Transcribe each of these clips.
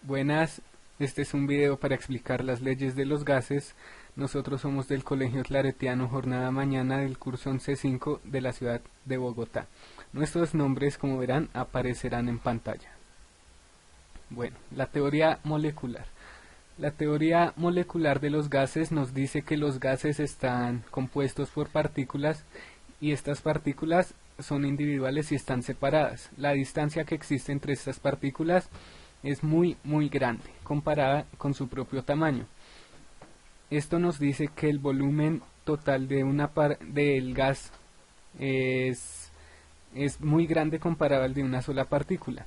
Buenas, este es un video para explicar las leyes de los gases. Nosotros somos del Colegio Claretiano Jornada Mañana del curso 11.5 de la ciudad de Bogotá. Nuestros nombres, como verán, aparecerán en pantalla. Bueno, la teoría molecular. La teoría molecular de los gases nos dice que los gases están compuestos por partículas y estas partículas son individuales y están separadas. La distancia que existe entre estas partículas es muy grande comparada con su propio tamaño. Esto nos dice que el volumen total de del gas es muy grande comparado al de una sola partícula.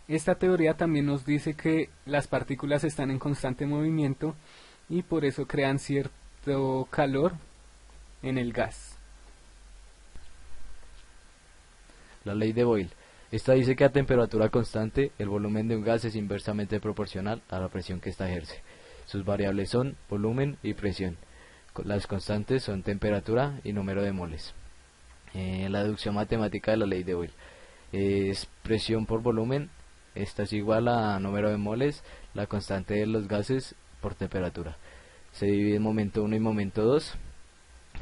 Esta teoría también nos dice que las partículas están en constante movimiento y por eso crean cierto calor en el gas. La ley de Boyle. Esta dice que a temperatura constante el volumen de un gas es inversamente proporcional a la presión que ésta ejerce. Sus variables son volumen y presión. Las constantes son temperatura y número de moles. La deducción matemática de la ley de Boyle es presión por volumen. Esta es igual a número de moles, la constante de los gases por temperatura. Se divide en momento 1 y momento 2.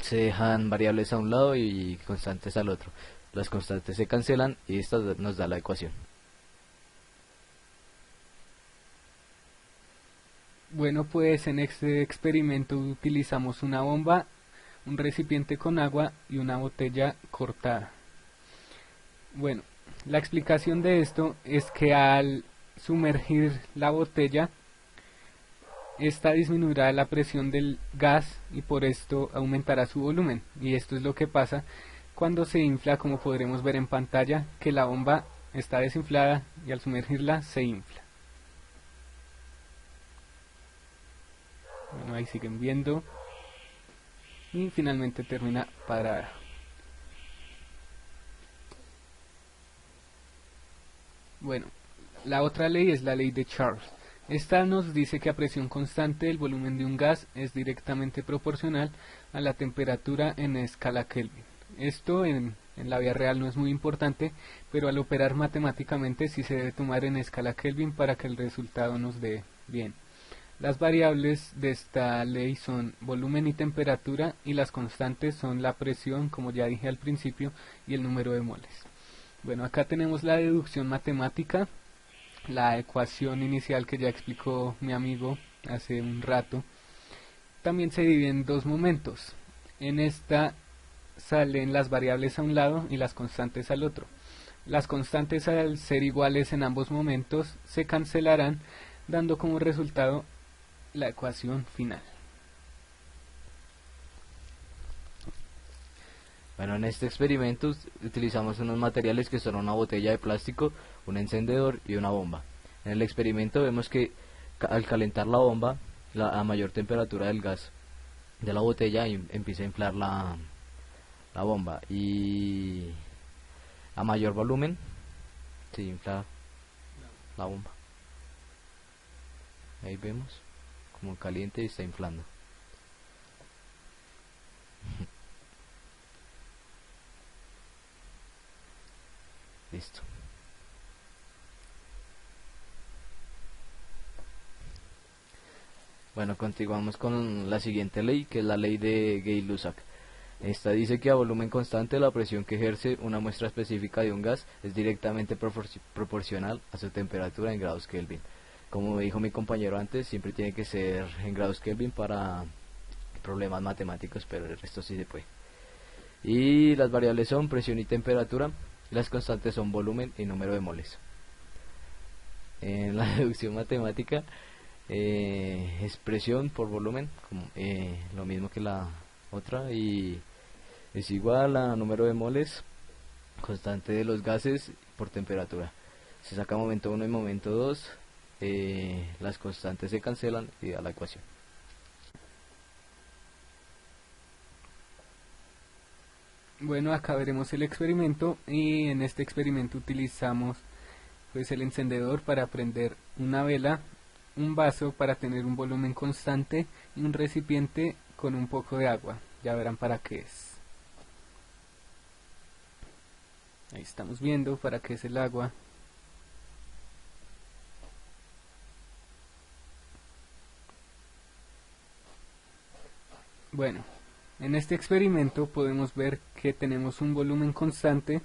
Se dejan variables a un lado y constantes al otro. Las constantes se cancelan y esta nos da la ecuación. Bueno, pues en este experimento utilizamos una bomba, un recipiente con agua y una botella cortada. Bueno, la explicación de esto es que al sumergir la botella, esta disminuirá la presión del gas y por esto aumentará su volumen. Y esto es lo que pasa cuando se infla, como podremos ver en pantalla, que la bomba está desinflada y al sumergirla se infla. Bueno, ahí siguen viendo. Y finalmente termina parada. Bueno, la otra ley es la ley de Charles. Esta nos dice que a presión constante el volumen de un gas es directamente proporcional a la temperatura en escala Kelvin. Esto en la vida real no es muy importante, pero al operar matemáticamente sí se debe tomar en escala Kelvin para que el resultado nos dé bien. Las variables de esta ley son volumen y temperatura y las constantes son la presión, como ya dije al principio, y el número de moles. Bueno, acá tenemos la deducción matemática, la ecuación inicial que ya explicó mi amigo hace un rato. También se divide en dos momentos. En esta salen las variables a un lado y las constantes al otro. Las constantes, al ser iguales en ambos momentos, se cancelarán, dando como resultado la ecuación final. Bueno, en este experimento utilizamos unos materiales que son una botella de plástico, un encendedor y una bomba. En el experimento vemos que al calentar la bomba, a mayor temperatura del gas de la botella empieza a inflar la bomba, y a mayor volumen se infla la bomba. Ahí vemos como caliente y está inflando. Listo. Bueno, continuamos con la siguiente ley, que es la ley de Gay-Lussac. Esta dice que a volumen constante la presión que ejerce una muestra específica de un gas es directamente proporcional a su temperatura en grados Kelvin. Como dijo mi compañero antes, siempre tiene que ser en grados Kelvin para problemas matemáticos, pero el resto sí se puede. Y las variables son presión y temperatura, y las constantes son volumen y número de moles. En la deducción matemática es presión por volumen, lo mismo que la otra, y es igual a número de moles, constante de los gases por temperatura. Se saca momento 1 y momento 2, las constantes se cancelan y da la ecuación. Bueno, acá veremos el experimento y en este experimento utilizamos pues el encendedor para prender una vela, un vaso para tener un volumen constante y un recipiente con un poco de agua. Ya verán para qué es. Ahí estamos viendo para qué es el agua. Bueno, en este experimento podemos ver que tenemos un volumen constante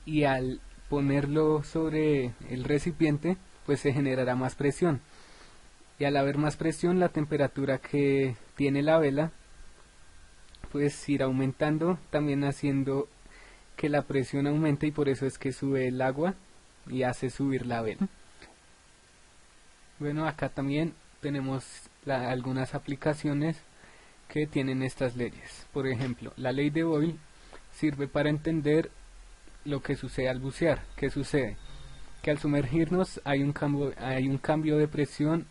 y al ponerlo sobre el recipiente pues se generará más presión, y al haber más presión la temperatura que tiene la vela pues irá aumentando, también haciendo que la presión aumente, y por eso es que sube el agua y hace subir la vela. Bueno, acá también tenemos algunas aplicaciones que tienen estas leyes. Por ejemplo, la ley de Boyle sirve para entender lo que sucede al bucear. ¿Qué sucede? Que al sumergirnos hay un cambio de presión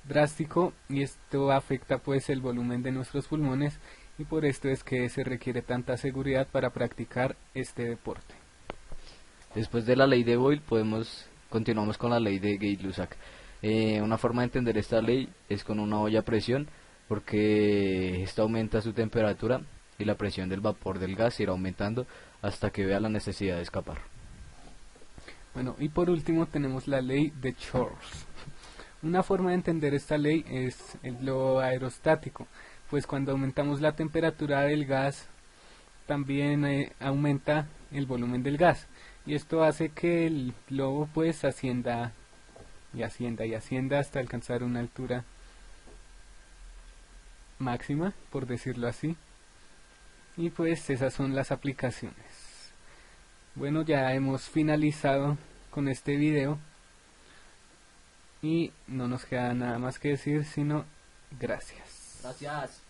drástico, y esto afecta pues el volumen de nuestros pulmones, y por esto es que se requiere tanta seguridad para practicar este deporte. Después de la ley de Boyle continuamos con la ley de Gay-Lussac. Una forma de entender esta ley es con una olla a presión, porque esta aumenta su temperatura y la presión del vapor del gas irá aumentando hasta que vea la necesidad de escapar. Bueno, y por último tenemos la ley de Charles. Una forma de entender esta ley es el globo aerostático, pues cuando aumentamos la temperatura del gas también aumenta el volumen del gas, y esto hace que el globo pues ascienda y ascienda y ascienda hasta alcanzar una altura máxima, por decirlo así. Y pues esas son las aplicaciones. Bueno, ya hemos finalizado con este video y no nos queda nada más que decir sino gracias. Gracias.